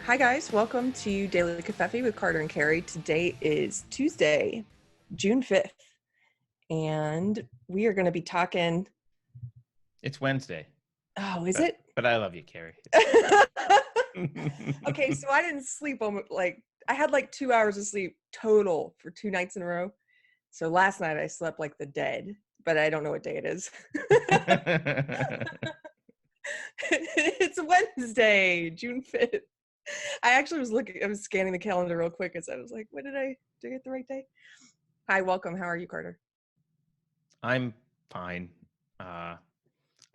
Hi guys, welcome to Daily Covfefe with Carter and Keri. Today is Tuesday, June 5th, and we are going to be talking... It's Wednesday. Oh, is it? But I love you, Keri. Okay, so I didn't sleep, I had 2 hours of sleep total for 2 nights in a row. So last night I slept like the dead, but I don't know what day it is. It's Wednesday, June 5th. I actually was scanning the calendar real quick as I was like, did I get the right day? Hi, welcome. How are you, Carter? I'm fine.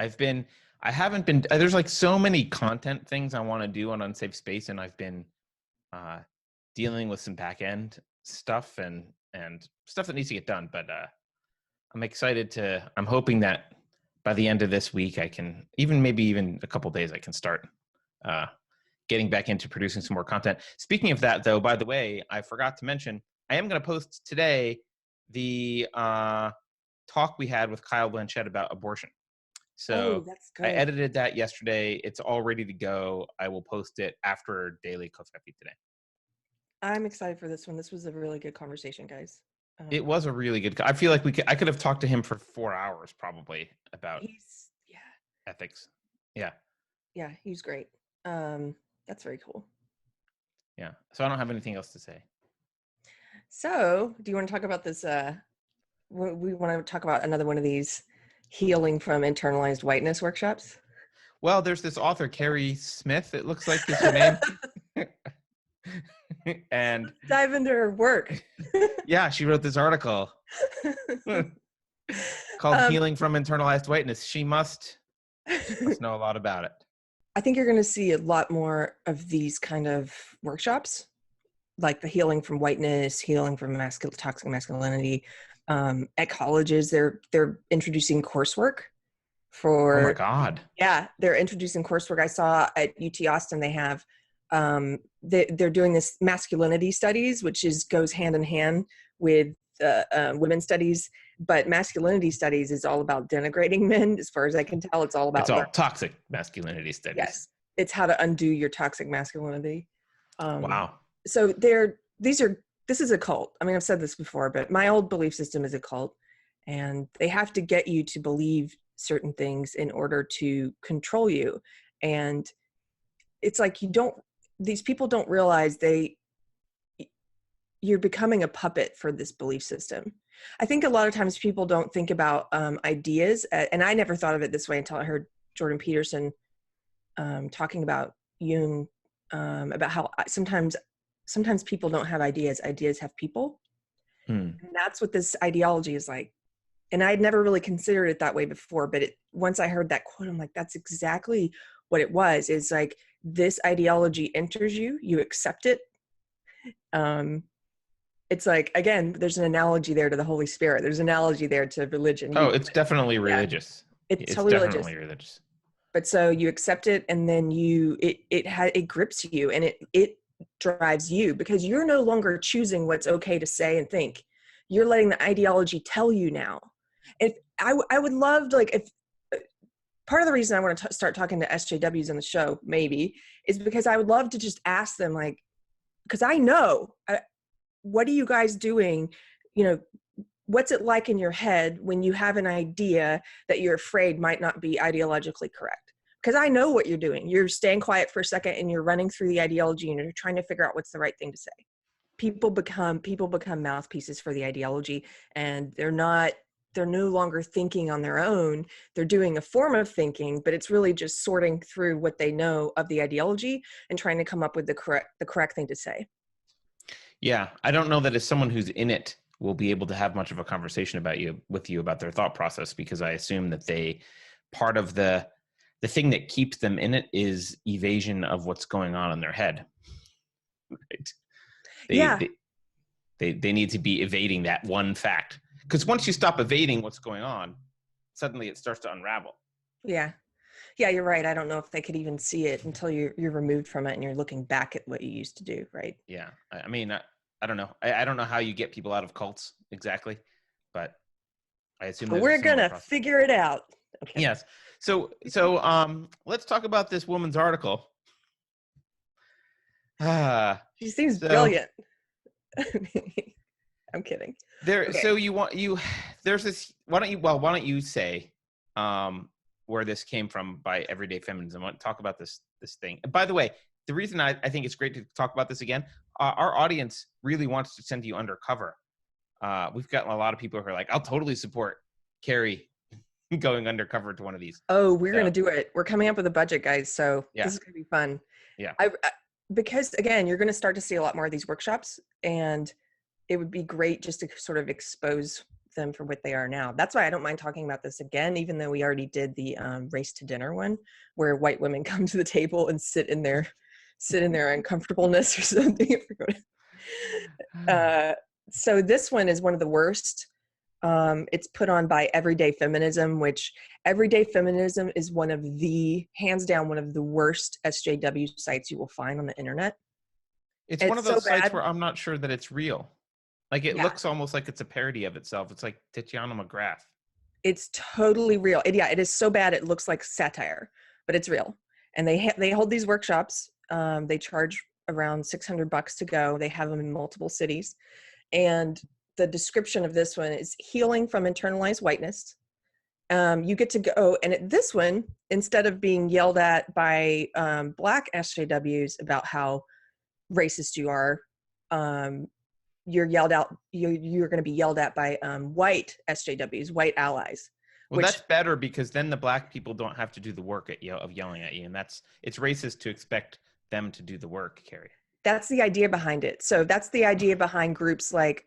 There's so many content things I want to do on Unsafe Space, and I've been dealing with some back end stuff and stuff that needs to get done. But I'm hoping that by the end of this week, I can, maybe even a couple days, I can start getting back into producing some more content. Speaking of that, though, by the way, I forgot to mention, I am going to post today the talk we had with Kyle Blanchett about abortion. So that's good. I edited that yesterday. It's all ready to go. I will post it after Daily Covfefe today. I'm excited for this one. This was a really good conversation, guys. It was a really good. I feel like I could have talked to him for 4 hours probably about ethics. Yeah, he's great. That's very cool. Yeah. So I don't have anything else to say. So, do you want to talk about this? We want to talk about another one of these healing from internalized whiteness workshops. Well, there's this author, Keri Smith, it looks like is her name. And let's dive into her work. Yeah, she wrote this article called Healing from Internalized Whiteness. She must know a lot about it. I think you're going to see a lot more of these kind of workshops, like the healing from whiteness, healing from toxic masculinity. At colleges, they're introducing coursework for... Oh my God. Yeah, they're introducing coursework. I saw at UT Austin, they have, they're doing this masculinity studies, which goes hand in hand with women's studies. But masculinity studies is all about denigrating men. As far as I can tell, it's all toxic masculinity studies. Yes, it's how to undo your toxic masculinity. Wow. So this is a cult. I mean, I've said this before, but my old belief system is a cult, and they have to get you to believe certain things in order to control you. And it's like these people don't realize you're becoming a puppet for this belief system. I think a lot of times people don't think about ideas, and I never thought of it this way until I heard Jordan Peterson talking about Jung, about how sometimes people don't have ideas have people. And that's what this ideology is like. And I'd never really considered it that way before, but once I heard that quote, I'm like, that's exactly what it was. It's like this ideology enters you, you accept it. It's like, again, there's an analogy there to the Holy Spirit. There's an analogy there to religion. Oh, it's definitely religious. It's totally definitely religious. But so you accept it, and then it grips you, and it drives you, because you're no longer choosing what's okay to say and think. You're letting the ideology tell you now. If I would love to, if part of the reason I want to start talking to SJWs on the show, maybe, is because I would love to just ask them, because I know, what are you guys doing? What's it like in your head when you have an idea that you're afraid might not be ideologically correct? Because I know what you're doing. You're staying quiet for a second, and you're running through the ideology, and you're trying to figure out what's the right thing to say. People become mouthpieces for the ideology, and they're no longer thinking on their own. They're doing a form of thinking, but it's really just sorting through what they know of the ideology and trying to come up with the correct thing to say. Yeah, I don't know that as someone who's in it will be able to have much of a conversation with you about their thought process, because I assume that part of the thing that keeps them in it is evasion of what's going on in their head. Right? They need to be evading that one fact, because once you stop evading what's going on, suddenly it starts to unravel. Yeah, you're right. I don't know if they could even see it until you're removed from it and you're looking back at what you used to do, right? Yeah, I mean, I don't know. I don't know how you get people out of cults exactly, but I assume we're gonna figure it out. Okay. Yes. So let's talk about this woman's article. She seems So brilliant. I'm kidding. there, Okay. so there's this, why don't you say, where this came from by Everyday Feminism? I want to talk about this thing. And by the way, the reason I think it's great to talk about this again, our audience really wants to send you undercover. We've gotten a lot of people who are like, I'll totally support Keri going undercover to one of these. Oh, we're So going to do it. We're coming up with a budget, guys. So yeah, this is going to be fun. yeah. Because again, you're going to start to see a lot more of these workshops, and it would be great just to sort of expose them for what they are now. That's why I don't mind talking about this again, even though we already did the race to dinner one, where white women come to the table and sit in their uncomfortableness or something. So this one is one of the worst. It's put on by Everyday Feminism, which Everyday Feminism is hands down, one of the worst SJW sites you will find on the internet. It's one of It's so those sites bad. where I'm not sure that it's real. Like it Yeah, looks almost like it's a parody of itself. It's like Tatiana McGrath. it's totally real. It is so bad it looks like satire, but it's real. And they hold these workshops. They charge around $600 to go. They have them in multiple cities. And the description of this one is healing from internalized whiteness. You get to go, and at this one, instead of being yelled at by Black SJWs about how racist you are, you're yelled out. You're going to be yelled at by white SJWs, white allies. Well, Which that's better because then the Black people don't have to do the work of yelling at you, and it's racist to expect them to do the work, Keri. that's the idea behind it. So that's the idea behind groups like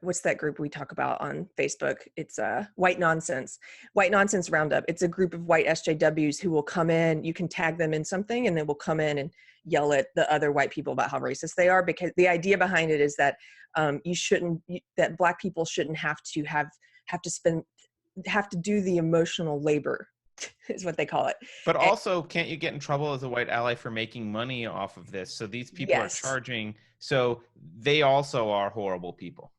what's that group we talk about on Facebook? It's White Nonsense Roundup. It's a group of white SJWs who will come in. You can tag them in something, and they will come in and yell at the other white people about how racist they are. Because the idea behind it is that that Black people shouldn't have to do the emotional labor, is what they call it. But And also, can't you get in trouble as a white ally for making money off of this? So these people are yes, charging. So they also are horrible people.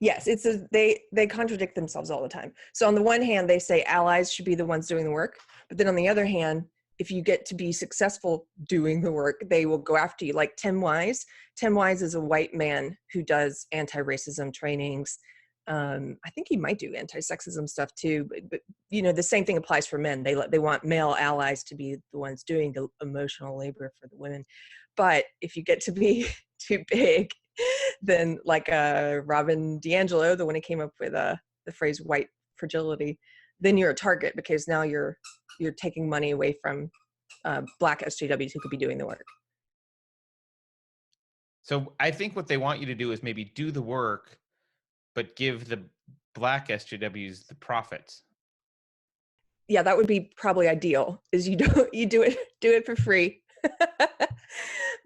yes, they contradict themselves all the time. So on the one hand, they say allies should be the ones doing the work, but then on the other hand, if you get to be successful doing the work, they will go after you. Like Tim Wise. Tim Wise is a white man who does anti-racism trainings. I think he might do anti-sexism stuff too, but the same thing applies for men. They want male allies to be the ones doing the emotional labor for the women. But if you get to be too big, then like Robin DiAngelo, the one who came up with the phrase white fragility, then you're a target because now you're taking money away from Black SJWs who could be doing the work. So I think what they want you to do is maybe do the work, but give the Black SJWs the profits. Yeah, that would be probably ideal. Is you do it for free. You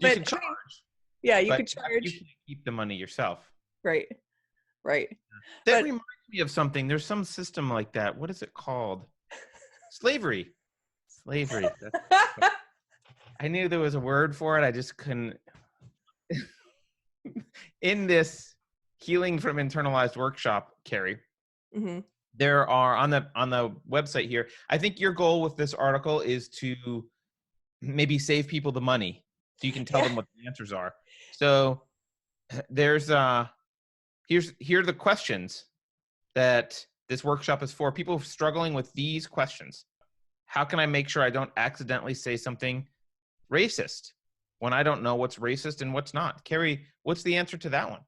But can charge. yeah, you But could charge. you can keep the money yourself. Right. That But reminds me of something. There's some system like that. What is it called? Slavery. I knew there was a word for it. I just couldn't. In this healing from internalized workshop, Keri, mm-hmm. there are on the website here. I think your goal with this article is to maybe save people the money, so you can tell them what the answers are. So there's here are the questions that this workshop is for. People struggling with these questions. How can I make sure I don't accidentally say something racist when I don't know what's racist and what's not? Keri, what's the answer to that one?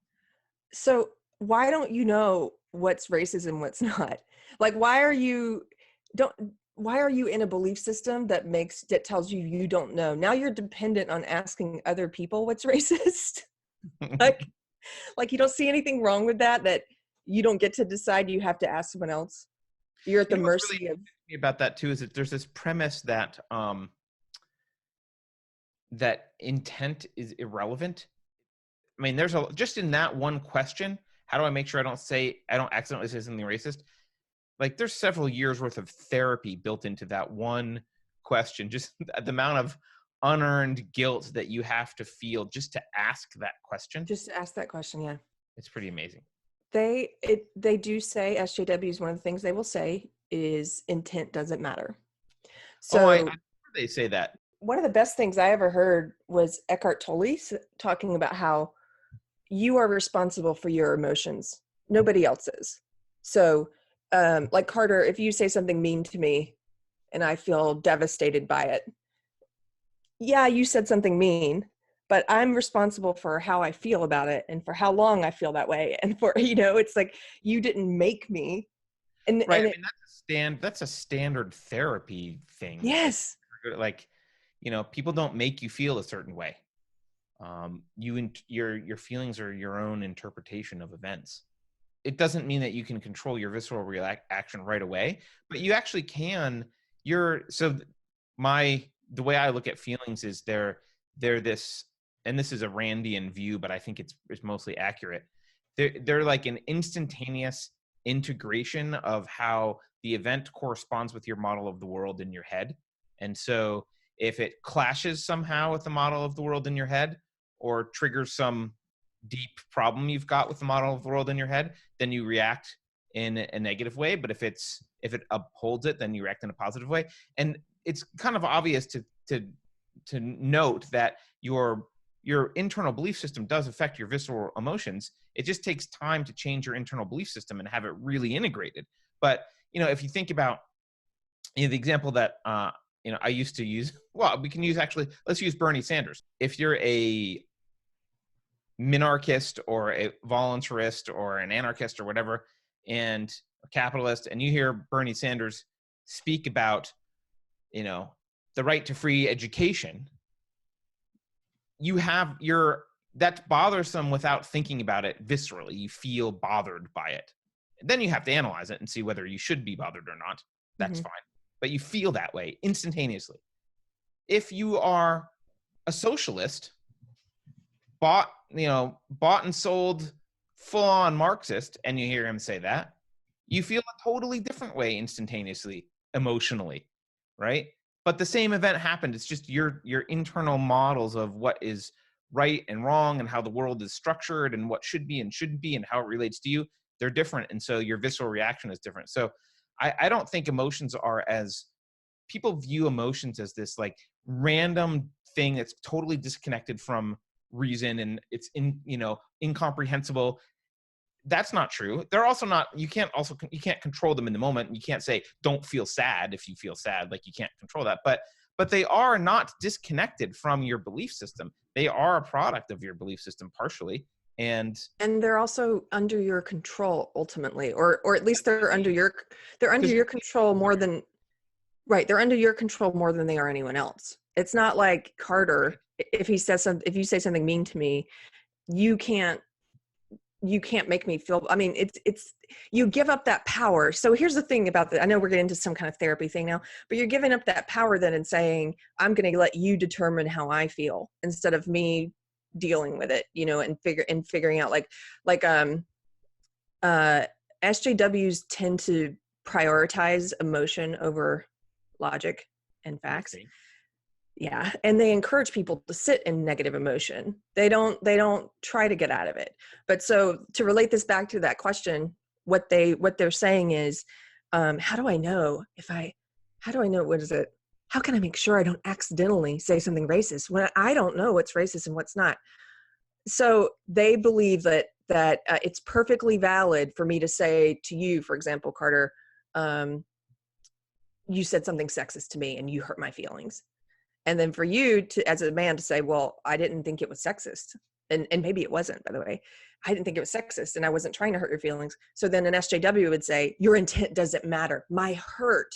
So why don't you know what's racist and what's not? Like, why are you in a belief system that tells you don't know? Now you're dependent on asking other people what's racist. like you don't see anything wrong with that you don't get to decide. You have to ask someone else. You're at the mercy really of. About that too is that there's this premise that that intent is irrelevant. I mean, there's just in that one question, how do I make sure I don't accidentally say something racist? Like there's several years worth of therapy built into that one question. Just the amount of unearned guilt that you have to feel just to ask that question. Just ask that question. Yeah. It's pretty amazing. They do say, SJWs, one of the things they will say is intent doesn't matter. So I they say that. one of the best things I ever heard was Eckhart Tolle talking about how you are responsible for your emotions. Nobody else is. So, like Carter, if you say something mean to me and I feel devastated by it, yeah, you said something mean, but I'm responsible for how I feel about it and for how long I feel that way. And for, it's like, you didn't make me. Right. And I mean, that's a standard therapy thing. yes. Like, people don't make you feel a certain way. Your feelings are your own interpretation of events. It doesn't mean that you can control your visceral reaction right away, but you actually can. The way I look at feelings is they're this, and this is a Randian view, but I think it's mostly accurate. They're like an instantaneous integration of how the event corresponds with your model of the world in your head. And so if it clashes somehow with the model of the world in your head, or triggers some deep problem you've got with the model of the world in your head, then you react in a negative way. But if it upholds it, then you react in a positive way. And it's kind of obvious to note that your internal belief system does affect your visceral emotions. It just takes time to change your internal belief system and have it really integrated. But if you think about the example that I used to use, well, we can use, actually, let's use Bernie Sanders. If you're a minarchist or a voluntarist or an anarchist or whatever, and a capitalist, and you hear Bernie Sanders speak about, the right to free education, that's bothersome without thinking about it viscerally. You feel bothered by it. And then you have to analyze it and see whether you should be bothered or not. That's fine. But you feel that way instantaneously. If you are a socialist, bought and sold, full-on Marxist, and you hear him say that, you feel a totally different way instantaneously, emotionally, right? But the same event happened. It's just your internal models of what is right and wrong and how the world is structured and what should be and shouldn't be and how it relates to you. They're different. And so your visceral reaction is different. So I don't think emotions are people view emotions as this like random thing that's totally disconnected from reason, and it's incomprehensible. That's not true. They're also not, you can't control them in the moment. You can't say don't feel sad if you feel sad. Like, you can't control that. But they are not disconnected from your belief system. They are a product of your belief system partially. And they're also under your control ultimately, or at least they're under your control more than, right. They're under your control more than they are anyone else. It's not like Carter. If you say something mean to me, you can't make me feel, I mean, it's, you give up that power. So here's the thing about that. I know we're getting into some kind of therapy thing now, but you're giving up that power then and saying, I'm going to let you determine how I feel instead of me dealing with it, and figuring out SJWs tend to prioritize emotion over logic and facts. Okay. Yeah. And they encourage people to sit in negative emotion. They don't try to get out of it. But so to relate this back to that question, what they're saying is, how do I know what is it? How can I make sure I don't accidentally say something racist when I don't know what's racist and what's not? So they believe that it's perfectly valid for me to say to you, for example, Carter, you said something sexist to me and you hurt my feelings. And then for you to, as a man, to say, well, I didn't think it was sexist. And maybe it wasn't, by the way. I didn't think it was sexist and I wasn't trying to hurt your feelings. So then an SJW would say, your intent doesn't matter. My hurt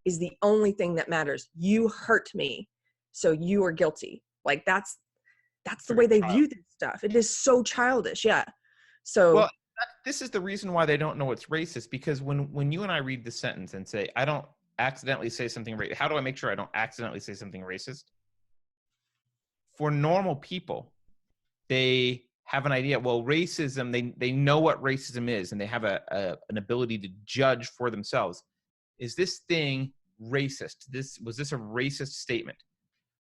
is the only thing that matters. You hurt me, so you are guilty. Like that's the way they view this stuff. It is so childish. Yeah. So. Well, this is the reason why they don't know it's racist, because when you and I read the sentence and say, I don't accidentally say something racist, how do I make sure I don't accidentally say something racist? For normal people, they have an idea. Well, racism, they know what racism is, and they have an ability to judge for themselves. Is this thing racist? Was this a racist statement?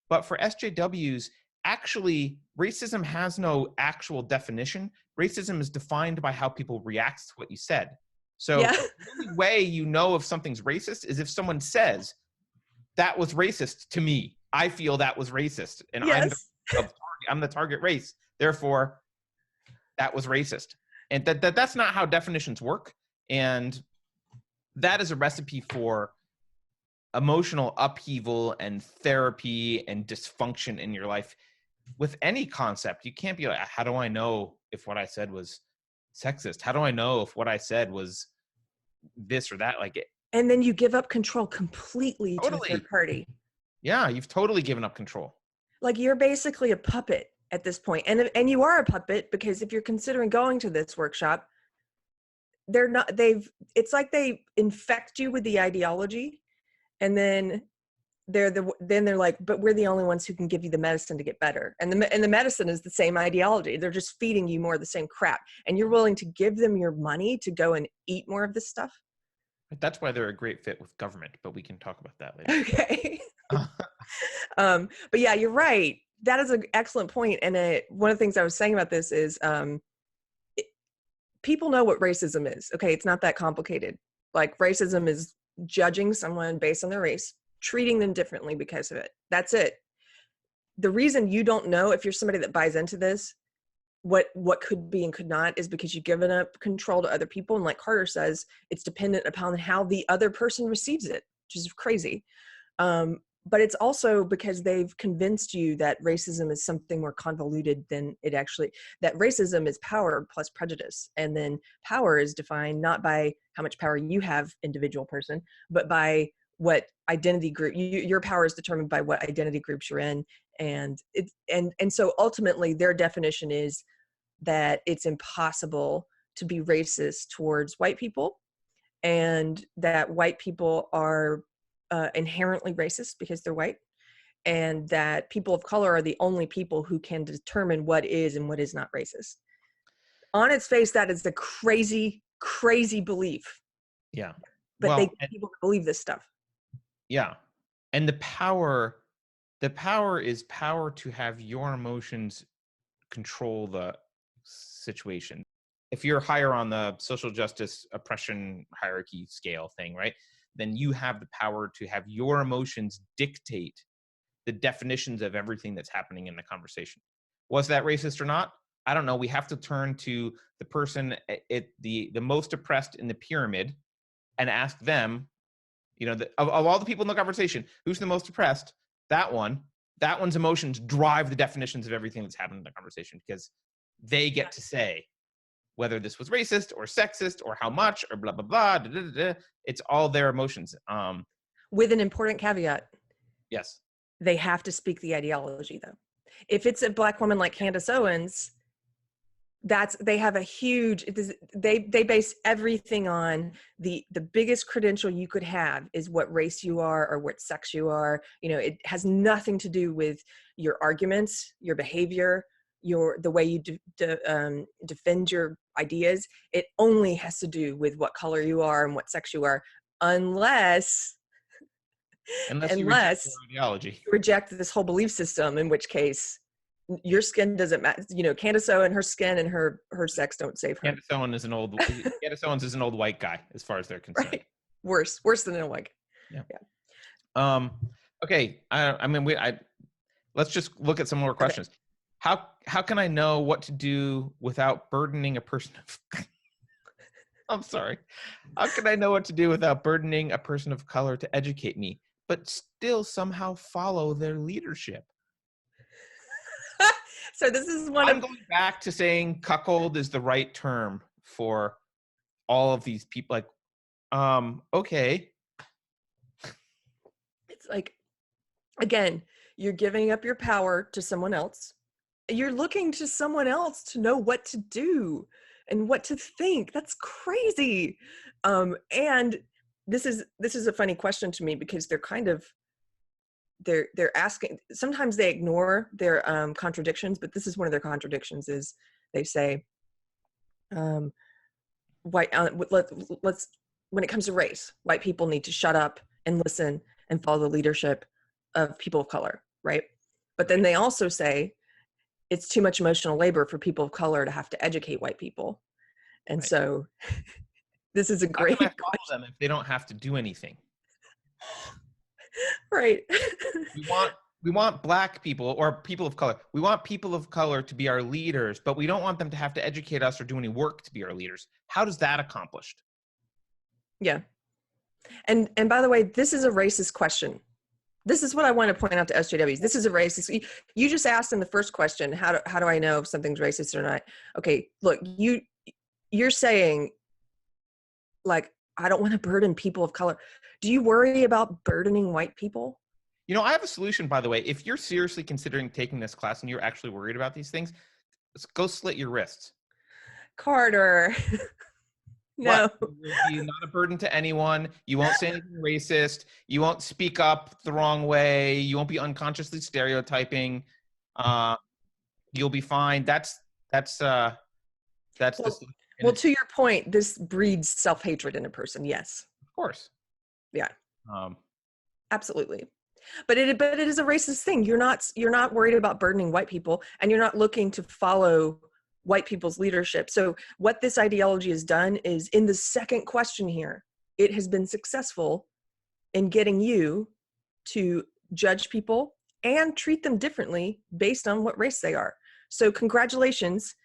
But for SJWs, actually, racism has no actual definition. Racism is defined by how people react to what you said. So yeah. The only way you know if something's racist is if someone says, that was racist to me. I feel that was racist, and Yes. I'm the target race. Therefore, that was racist. And that's not how definitions work. And that is a recipe for emotional upheaval and therapy and dysfunction in your life. With any concept, you can't be like, how do I know if what I said was sexist? How do I know if what I said was this or that? Like it. And then you give up control completely to a third party. Yeah, you've totally given up control. Like you're basically a puppet at this point. And you are a puppet because if you're considering going to this workshop, it's like they infect you with the ideology, and then they're like, but we're the only ones who can give you the medicine to get better. And the medicine is the same ideology. They're just feeding you more of the same crap. And you're willing to give them your money to go and eat more of this stuff. That's why they're a great fit with government, but we can talk about that later. Okay. But yeah, you're right. That is an excellent point. And one of the things I was saying about this is people know what racism is. Okay, it's not that complicated. Like racism is judging someone based on their race, treating them differently because of it. That's it. The reason you don't know if you're somebody that buys into this, what could be and could not, is because you've given up control to other people. And like Carter says, it's dependent upon how the other person receives it, which is crazy. But it's also because they've convinced you that racism is something more convoluted than it actually, that racism is power plus prejudice. And then power is defined not by how much power you have, individual person, but by what identity group, your power is determined by what identity groups you're in. And so ultimately their definition is that it's impossible to be racist towards white people, and that white people are inherently racist because they're white, and that people of color are the only people who can determine what is and what is not racist. On its face, that is a crazy, crazy belief. Yeah. But people believe this stuff. Yeah. And the power is power to have your emotions control the situation. If you're higher on the social justice oppression hierarchy scale thing, right, then you have the power to have your emotions dictate the definitions of everything that's happening in the conversation. Was that racist or not? I don't know. We have to turn to the person the most oppressed in the pyramid and ask them, of all the people in the conversation, who's the most oppressed? That one's emotions drive the definitions of everything that's happened in the conversation, because they get to say whether this was racist or sexist or how much or blah, blah, blah. Da, da, da, da. It's all their emotions. With an important caveat. Yes. They have to speak the ideology, though. If it's a Black woman like Candace Owens, they have a huge, they base everything on the biggest credential you could have is what race you are or what sex you are. It has nothing to do with your arguments, your behavior, the way you defend your ideas. It only has to do with what color you are and what sex you are, unless you reject your ideology. You reject this whole belief system, in which case your skin doesn't matter. Candace Owens, her skin and her sex don't save her. Candace Owens is an old white guy, as far as they're concerned. Right. Worse than an old white guy. Yeah. Okay. Let's just look at some more questions. Okay. How can I know what to do without burdening a person of I'm sorry. How can I know what to do without burdening a person of color to educate me, but still somehow follow their leadership? So this is I'm going back to saying cuckold is the right term for all of these people. Like, okay. It's like, again, you're giving up your power to someone else. You're looking to someone else to know what to do and what to think. That's crazy. And this is a funny question to me, because they're kind of, they're asking, sometimes they ignore their contradictions, but this is one of their contradictions. Is they say, when it comes to race, white people need to shut up and listen and follow the leadership of people of color, right? But then they also say it's too much emotional labor for people of color to have to educate white people. And right. So this is a great question. Follow them if they don't have to do anything. Right. we want black people or people of color. We want people of color to be our leaders, but we don't want them to have to educate us or do any work to be our leaders. How does that accomplished? Yeah. And by the way, this is a racist question. This is what I want to point out to SJWs. This is a racist. You just asked in the first question, how do I know if something's racist or not? Okay, look, you're saying, like, I don't want to burden people of color. Do you worry about burdening white people? You know, I have a solution, by the way. If you're seriously considering taking this class and you're actually worried about these things, go slit your wrists. Carter. No. What? You will be not a burden to anyone. You won't say anything racist. You won't speak up the wrong way. You won't be unconsciously stereotyping. You'll be fine. That's the well, to your point, this breeds self-hatred in a person. Yes. Of course. Yeah. Absolutely. But it is a racist thing. You're not worried about burdening white people, and you're not looking to follow white people's leadership. So what this ideology has done is, in the second question here, it has been successful in getting you to judge people and treat them differently based on what race they are. So congratulations,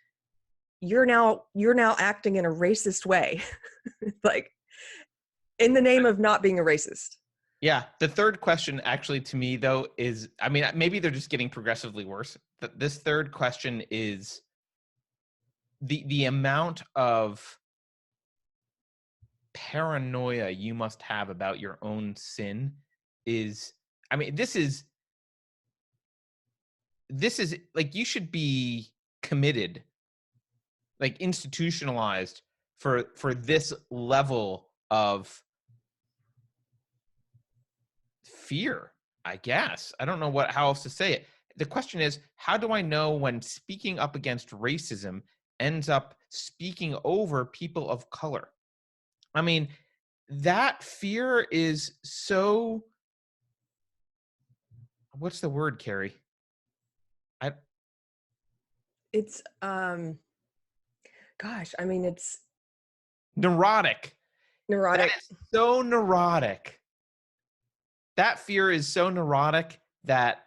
you're now acting in a racist way, like, in the name of not being a racist. Yeah. The third question actually to me though is, I mean, maybe they're just getting progressively worse. This third question is the amount of paranoia you must have about your own sin is, I mean, this is like, you should be committed, like institutionalized for this level of fear, I guess. I don't know how else to say it. The question is, how do I know when speaking up against racism ends up speaking over people of color? I mean, that fear is so, what's the word, Keri? It's gosh, I mean, it's neurotic. Neurotic. That is so neurotic. That fear is so neurotic that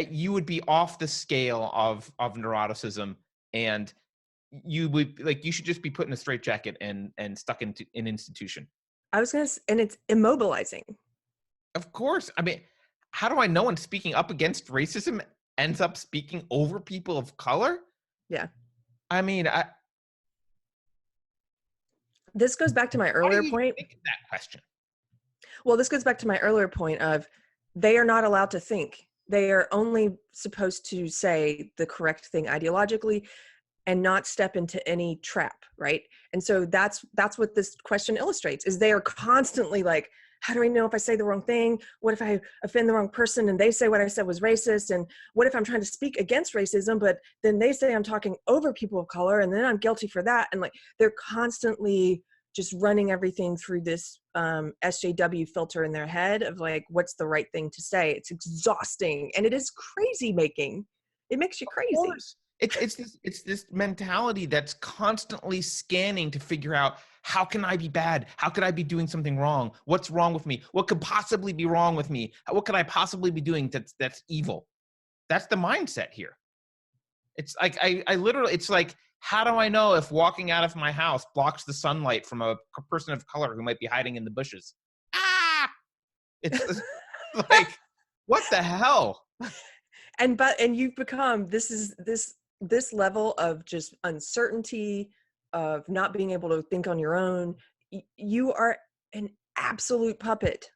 you would be off the scale of neuroticism, and you would, like, you should just be put in a straitjacket and stuck into an institution. I was gonna, and it's immobilizing. Of course. I mean, how do I know when speaking up against racism ends up speaking over people of color? Yeah. I mean, this goes back to my earlier point. Think of that question. Well, this goes back to my earlier point of, they are not allowed to think. They are only supposed to say the correct thing ideologically and not step into any trap, right? And so that's what this question illustrates, is they are constantly like, how do I know if I say the wrong thing? What if I offend the wrong person and they say what I said was racist? And what if I'm trying to speak against racism, but then they say I'm talking over people of color and then I'm guilty for that? And like, they're constantly just running everything through this SJW filter in their head of like, what's the right thing to say? It's exhausting, and it is crazy making. It makes you crazy. Of course. It's this mentality that's constantly scanning to figure out, how can I be bad? How could I be doing something wrong? What's wrong with me? What could possibly be wrong with me? What could I possibly be doing that's evil? That's the mindset here. It's like, I literally, it's like, how do I know if walking out of my house blocks the sunlight from a person of color who might be hiding in the bushes? It's like, what the hell? And you've become, this level of just uncertainty, of not being able to think on your own. You are an absolute puppet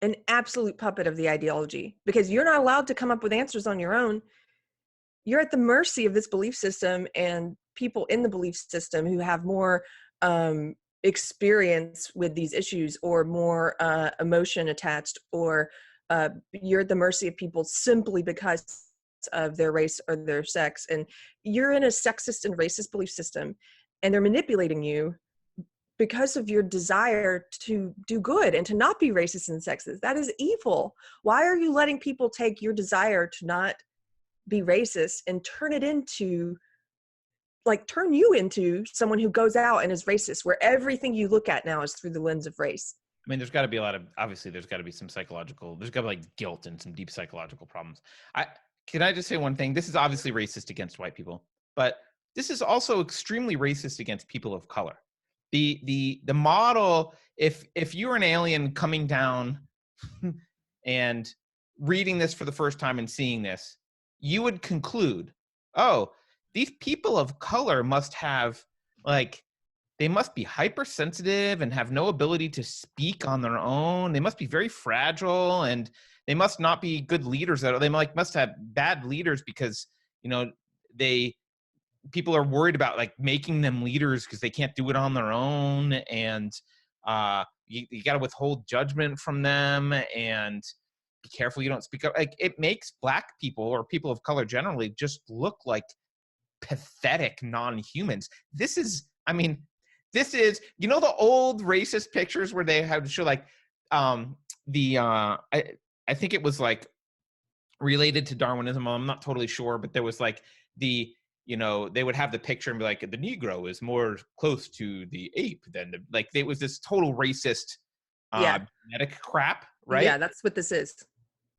of the ideology, because you're not allowed to come up with answers on your own. You're at the mercy of this belief system and people in the belief system who have more experience with these issues, or more emotion attached, or you're at the mercy of people simply because of their race or their sex. And you're in a sexist and racist belief system, and they're manipulating you because of your desire to do good and to not be racist and sexist. That is evil. Why are you letting people take your desire to not be racist and turn you into someone who goes out and is racist, where everything you look at now is through the lens of race? I mean, there's got to be a lot of, obviously there's got to be some psychological, there's got to be like guilt and some deep psychological problems. Can I just say one thing? This is obviously racist against white people, but this is also extremely racist against people of color. The model, if you're an alien coming down and reading this for the first time and seeing this, you would conclude, oh, these people of color must have like, they must be hypersensitive and have no ability to speak on their own. They must be very fragile, and they must not be good leaders. They must have bad leaders because, you know, people are worried about like making them leaders because they can't do it on their own. And you got to withhold judgment from them and be careful you don't speak up. Like, it makes Black people or people of color generally just look like pathetic non-humans. This is, you know, the old racist pictures where they have to show like I think it was like related to Darwinism. I'm not totally sure, but there was like they would have the picture and be like, the Negro is more close to the ape than it was this total racist genetic crap, right? Yeah, that's what this is.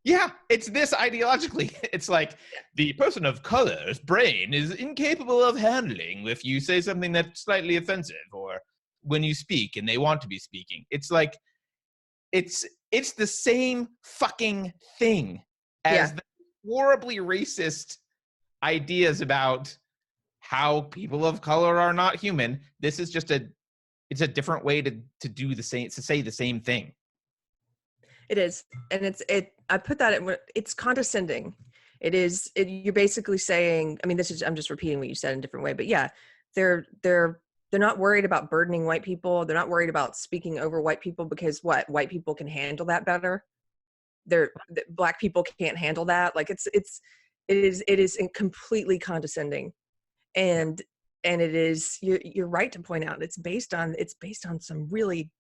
Yeah, it's this ideologically. It's like the person of color's brain is incapable of handling if you say something that's slightly offensive or when you speak and they want to be speaking. It's like, it's the same fucking thing as the horribly racist ideas about how people of color are not human. This is just it's a different way to do the same, to say the same thing. It is. And I put that it's condescending. You're basically saying, I mean, I'm just repeating what you said in a different way, but yeah, they're not worried about burdening white people. They're not worried about speaking over white people because white people can handle that better. Black people can't handle that. Like it is completely condescending. And it is, you're right to point out, it's based on some really,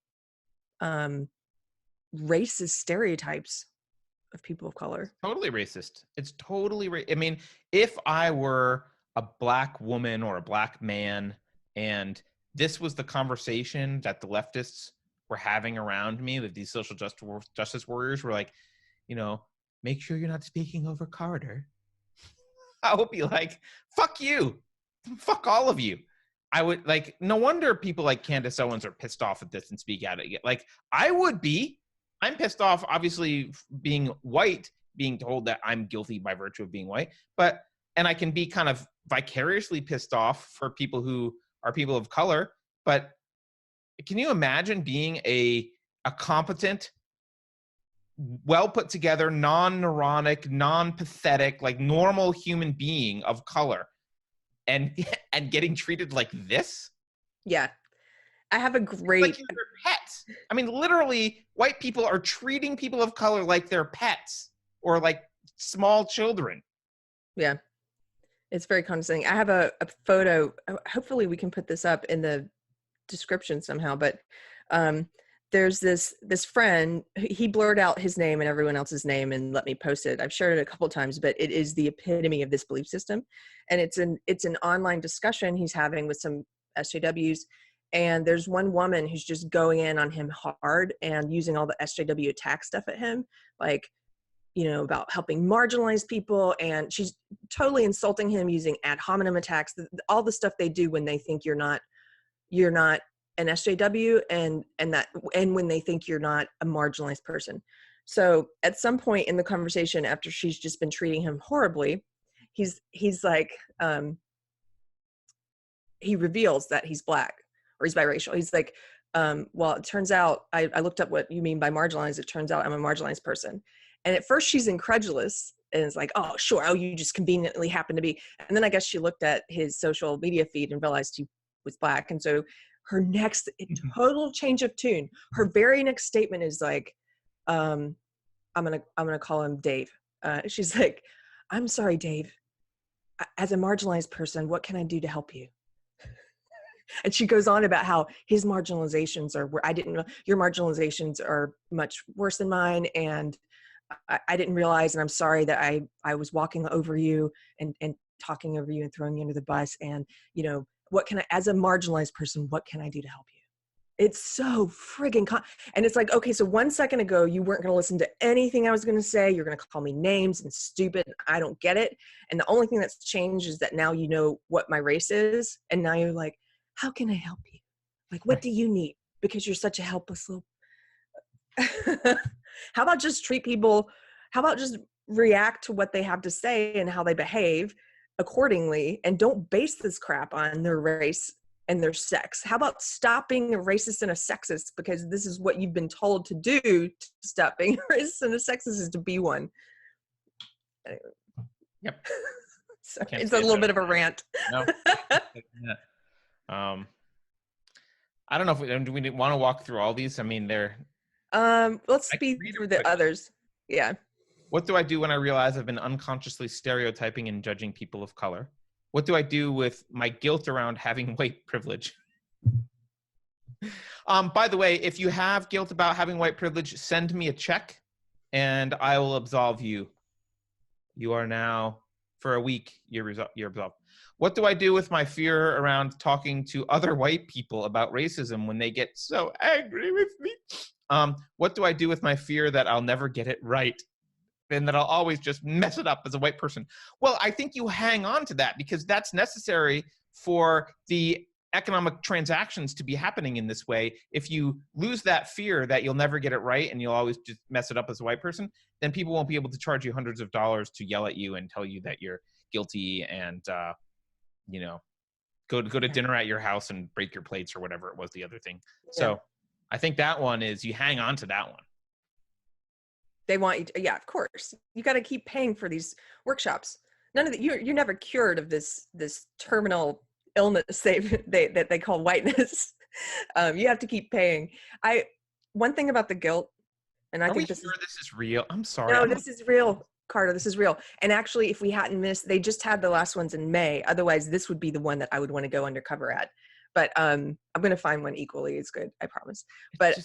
racist stereotypes of people of color. Totally racist. It's totally I mean, if I were a Black woman or a Black man and this was the conversation that the leftists were having around me, that these social justice warriors were like, you know, make sure you're not speaking over Carter, I would be like, fuck you. Fuck all of you. I would like, no wonder people like Candace Owens are pissed off at this and speak at it. Like, I would be. I'm pissed off, obviously, being white, being told that I'm guilty by virtue of being white. And I can be kind of vicariously pissed off for people who are people of color. But can you imagine being a competent, well put together, non-neurotic, non-pathetic, like normal human being of color and getting treated like this? Yeah. I have a great, like they're pets. I mean, literally, white people are treating people of color like they're pets or like small children. Yeah, it's very condescending. I have a photo. Hopefully, we can put this up in the description somehow. But there's this friend. He blurred out his name and everyone else's name and let me post it. I've shared it a couple of times, but it is the epitome of this belief system, and it's an online discussion he's having with some SJWs. And there's one woman who's just going in on him hard and using all the SJW attack stuff at him, like, you know, about helping marginalized people. And she's totally insulting him using ad hominem attacks, all the stuff they do when they think you're not an SJW and when they think you're not a marginalized person. So at some point in the conversation, after she's just been treating him horribly, he's like, he reveals that he's Black. Or he's biracial. He's like, well, it turns out, I looked up what you mean by marginalized. It turns out I'm a marginalized person. And at first she's incredulous and it's like, oh, sure. Oh, you just conveniently happen to be. And then I guess she looked at his social media feed and realized he was Black. And so her next total change of tune, her very next statement is like, I'm going to call him Dave. She's like, I'm sorry, Dave. As a marginalized person, what can I do to help you? And she goes on about how his marginalizations your marginalizations are much worse than mine. And I didn't realize, and I'm sorry that I was walking over you and talking over you and throwing you under the bus. And, you know, as a marginalized person, what can I do to help you? It's so friggin' and it's like, okay, so 1 second ago, you weren't going to listen to anything I was going to say. You're going to call me names and stupid. And I don't get it. And the only thing that's changed is that now you know what my race is. And now you're like, how can I help you? Like, what Right. do you need? Because you're such a helpless little. How about just treat people? How about just react to what they have to say and how they behave accordingly, and don't base this crap on their race and their sex? How about stop being a racist and a sexist, because this is what you've been told to do to stop being a racist and a sexist, is to be one. Anyway. Yep. So it's a little bit of a rant. No. I don't know if do we want to walk through all these. I mean, Let's speed through the others. Yeah. What do I do when I realize I've been unconsciously stereotyping and judging people of color? What do I do with my guilt around having white privilege? By the way, if you have guilt about having white privilege, send me a check and I will absolve you. You are now, for a week, you're absolved. What do I do with my fear around talking to other white people about racism when they get so angry with me? What do I do with my fear that I'll never get it right and that I'll always just mess it up as a white person? Well, I think you hang on to that because that's necessary for the economic transactions to be happening in this way. If you lose that fear that you'll never get it right and you'll always just mess it up as a white person, then people won't be able to charge you hundreds of dollars to yell at you and tell you that you're guilty and, go to dinner at your house and break your plates or whatever it was, the other thing. So I think that one is, you hang on to that one. They want you to, yeah, of course. You got to keep paying for these workshops. None of the, you're never cured of this terminal illness that they call whiteness. You have to keep paying. One thing about the guilt, and I think this is real. I'm sorry. No, this is real, Carter. This is real. And actually, if we hadn't missed, they just had the last ones in May. Otherwise, this would be the one that I would want to go undercover at. But I'm going to find one equally as good, I promise. But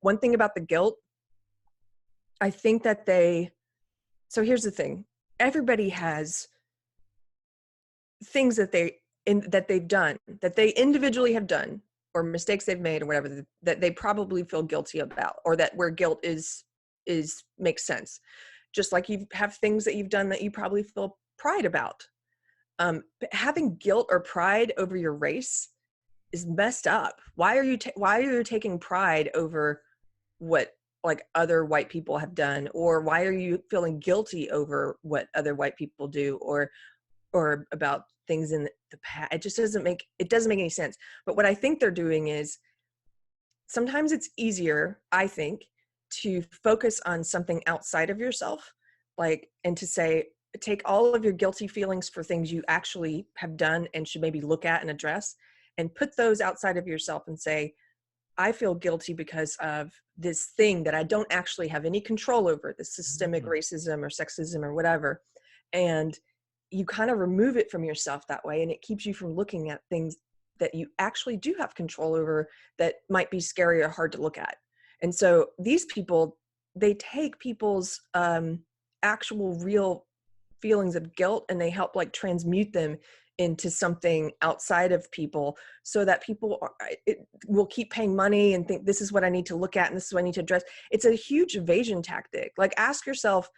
one thing about the guilt, I think that so here's the thing. Everybody has things that they've done, that they individually have done, or mistakes they've made or whatever, that they probably feel guilty about, or that where guilt makes sense. Just like you have things that you've done that you probably feel pride about. But having guilt or pride over your race is messed up. Why are you taking pride over what like other white people have done, or why are you feeling guilty over what other white people do, or about things in the past? It just doesn't make any sense. But what I think they're doing is, sometimes it's easier, I think, to focus on something outside of yourself, and to say, take all of your guilty feelings for things you actually have done and should maybe look at and address, and put those outside of yourself and say, I feel guilty because of this thing that I don't actually have any control over, the systemic racism or sexism or whatever. And you kind of remove it from yourself that way, and it keeps you from looking at things that you actually do have control over that might be scary or hard to look at. And so these people, they take people's actual real feelings of guilt, and they help transmute them into something outside of people, so that people will keep paying money and think, this is what I need to look at and this is what I need to address. It's a huge evasion tactic. Ask yourself,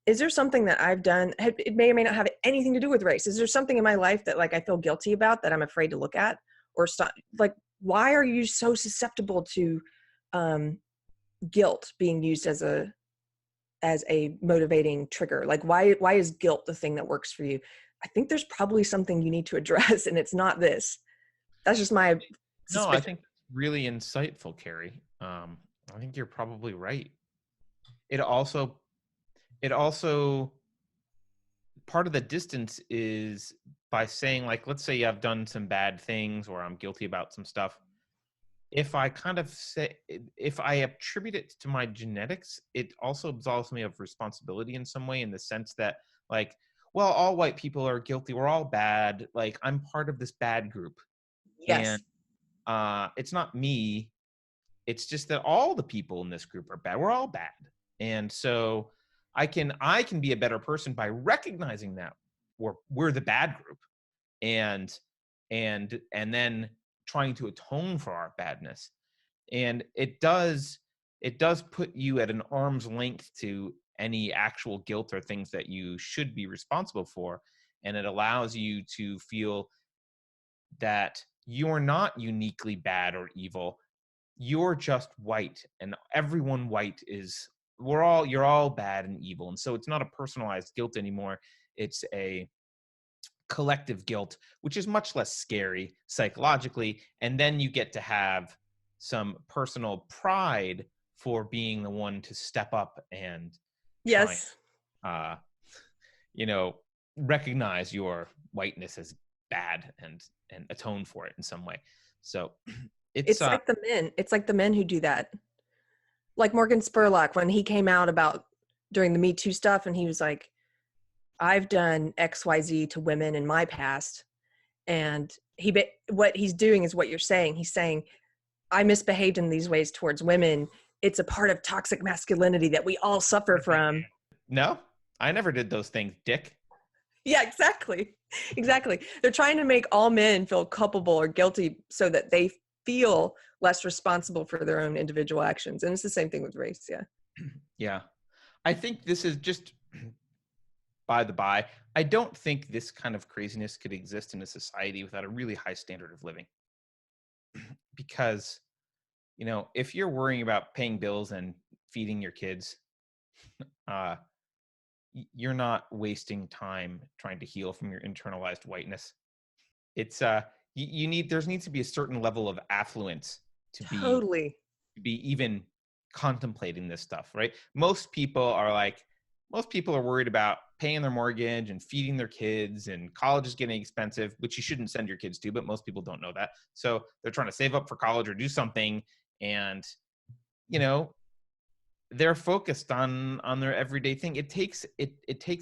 is there something that I've done? It may or may not have anything to do with race. Is there something in my life that I feel guilty about, that I'm afraid to look at or stop? Why are you so susceptible to guilt being used as a motivating trigger? Why is guilt the thing that works for you? I think there's probably something you need to address, and it's not this. That's just my suspicion. No, I think that's really insightful, Keri. I think you're probably right. It also part of the distance is by saying, let's say I've done some bad things or I'm guilty about some stuff. If I if I attribute it to my genetics, it also absolves me of responsibility in some way, in the sense that well, all white people are guilty. We're all bad. I'm part of this bad group. Yes. And it's not me. It's just that all the people in this group are bad. We're all bad. And so I can be a better person by recognizing that we're the bad group, and then trying to atone for our badness. And it does put you at an arm's length to any actual guilt or things that you should be responsible for. And it allows you to feel that you're not uniquely bad or evil. You're just white, and everyone white is, you're all bad and evil. And so it's not a personalized guilt anymore. It's a collective guilt, which is much less scary psychologically. And then you get to have some personal pride for being the one to step up and try, Yes. recognize your whiteness as bad and atone for it in some way. So It's like the men. It's like the men who do that. Like Morgan Spurlock, when he came out about during the Me Too stuff, and he was like, I've done XYZ to women in my past. And what he's doing is what you're saying. He's saying, I misbehaved in these ways towards women. It's a part of toxic masculinity that we all suffer from. No, I never did those things, dick. Yeah, exactly. Exactly. They're trying to make all men feel culpable or guilty so that they feel less responsible for their own individual actions. And it's the same thing with race. Yeah. Yeah. I think this is just by the by. I don't think this kind of craziness could exist in a society without a really high standard of living. Because, if you're worrying about paying bills and feeding your kids, you're not wasting time trying to heal from your internalized whiteness. It's there needs to be a certain level of affluence to Totally. be even contemplating this stuff, right? Most people are worried about paying their mortgage and feeding their kids, and college is getting expensive, which you shouldn't send your kids to, but most people don't know that. So they're trying to save up for college or do something, and they're focused on their everyday thing. It takes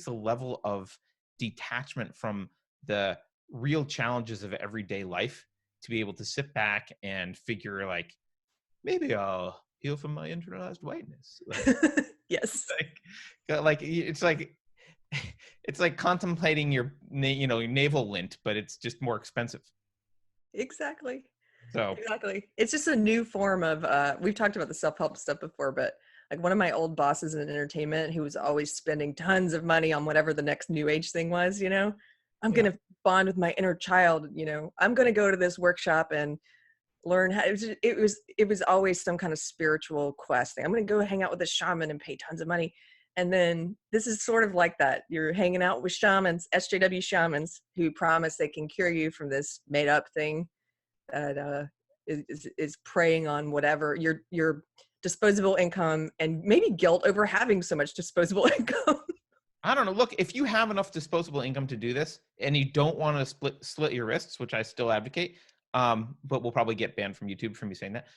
a level of detachment from the real challenges of everyday life to be able to sit back and figure, like, maybe I'll heal from my internalized whiteness. Yes. It's like contemplating your navel lint, but it's just more expensive. Exactly. So exactly. It's just a new form of we've talked about the self-help stuff before, but like one of my old bosses in entertainment who was always spending tons of money on whatever the next new age thing was, I'm going to bond with my inner child, I'm going to go to this workshop and learn how. It was always some kind of spiritual quest thing. I'm going to go hang out with a shaman and pay tons of money. And then this is sort of like that. You're hanging out with shamans, SJW shamans, who promise they can cure you from this made up thing that is preying on whatever your disposable income and maybe guilt over having so much disposable income. I don't know. Look, if you have enough disposable income to do this and you don't want to slit your wrists, which I still advocate, but we'll probably get banned from YouTube for me saying that.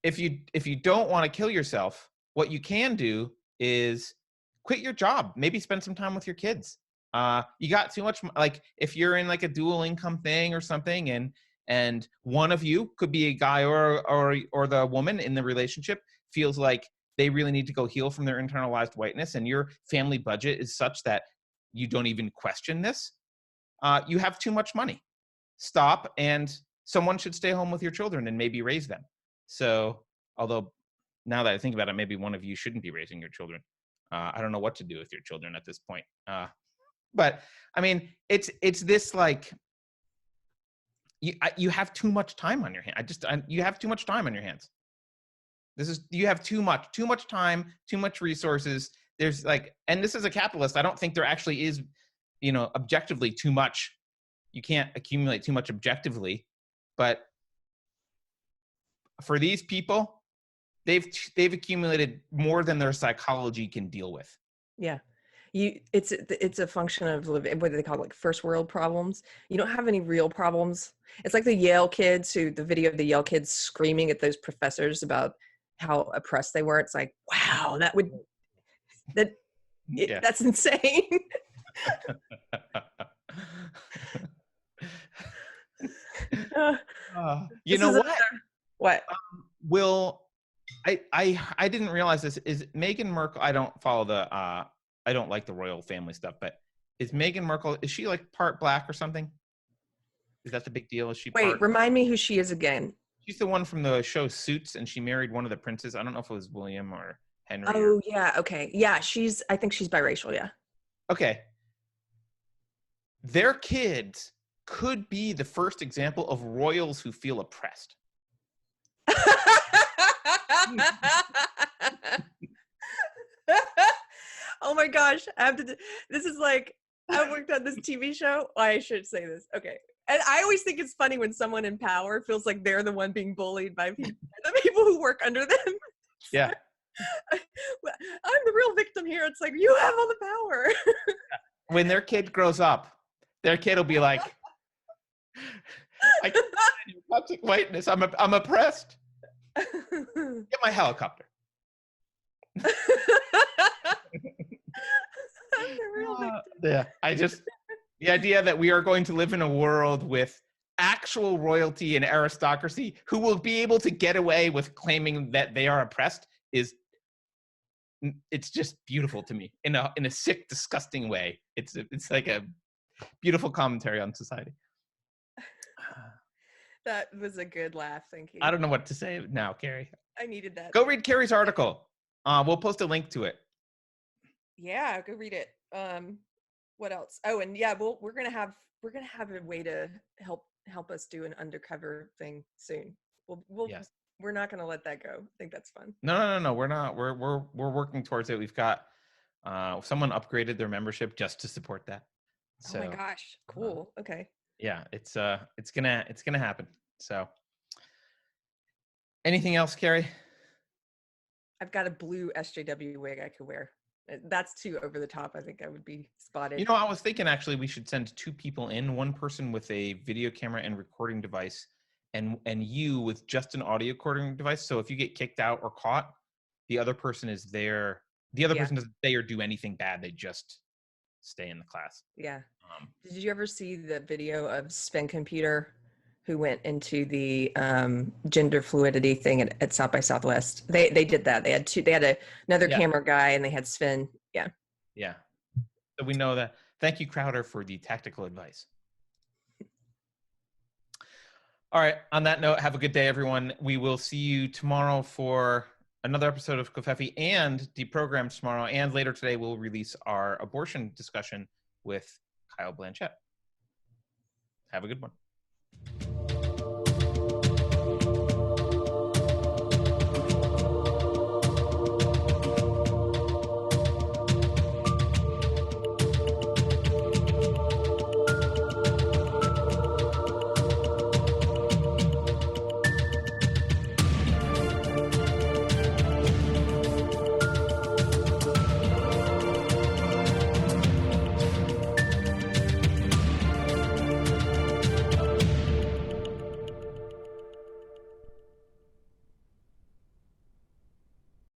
If you don't want to kill yourself, what you can do is quit your job. Maybe spend some time with your kids. You got too much, like if you're in like a dual income thing or something, and one of you, could be a guy or the woman in the relationship, feels like they really need to go heal from their internalized whiteness, and your family budget is such that you don't even question this, you have too much money. Stop, and someone should stay home with your children and maybe raise them. So, although now that I think about it, maybe one of you shouldn't be raising your children. I don't know what to do with your children at this point. But I mean, it's this like, you have too much time on your hands. You have too much time on your hands. You have too much time, too much resources. There's like, and this is a capitalist. I don't think there actually is, objectively too much. You can't accumulate too much objectively, but for these people, they've accumulated more than their psychology can deal with. Yeah. It's a function of living, what do they call it, like first world problems. You don't have any real problems. It's like the Yale kids the video of the Yale kids screaming at those professors about how oppressed they were. It's like, wow, that's insane. You know what? What? I didn't realize this. Is Meghan Markle? I don't follow I don't like the royal family stuff, but is Meghan Markle, is she like part black or something? Is that the big deal? Is she Wait, remind me who she is again. She's the one from the show Suits, and she married one of the princes. I don't know if it was William or Henry. Oh, yeah. Okay. Yeah, I think she's biracial, yeah. Okay. Their kids could be the first example of royals who feel oppressed. Oh my gosh. This is like, I worked on this TV show. I should say this. Okay. And I always think it's funny when someone in power feels like they're the one being bullied by the people who work under them. Yeah. I'm the real victim here. It's like, you have all the power. When their kid grows up, their kid will be like, I can't stand your toxic whiteness. I'm oppressed. Get my helicopter. I'm the real victim. Yeah. The idea that we are going to live in a world with actual royalty and aristocracy who will be able to get away with claiming that they are oppressed it's just beautiful to me in a sick, disgusting way. It's like a beautiful commentary on society. That was a good laugh. Thank you. I don't know what to say now, Keri. I needed that. Go read Keri's article. We'll post a link to it. Yeah, go read it. What else? Oh, and yeah, we're gonna have a way to help us do an undercover thing soon. Yes. We're not gonna let that go. I think that's fun. No. We're not. We're working towards it. We've got someone upgraded their membership just to support that. So, oh my gosh, cool. Okay. Yeah, it's gonna happen. So, anything else, Keri? I've got a blue SJW wig I could wear. That's too over the top. I think I would be spotted. You know, I was thinking actually we should send 2 people in, one person with a video camera and recording device, and you with just an audio recording device. So if you get kicked out or caught, the other person is there. The other person doesn't say or do anything bad. They just stay in the class. Yeah. Did you ever see the video of Sven Computer, who went into the gender fluidity thing at South by Southwest? They did that. They had another camera guy, and they had Sven. Yeah. Yeah. So we know that. Thank you, Crowder, for the tactical advice. All right. On that note, have a good day, everyone. We will see you tomorrow for another episode of Covfefe and Deprogrammed tomorrow. And later today, we'll release our abortion discussion with Kyle Blanchett. Have a good one.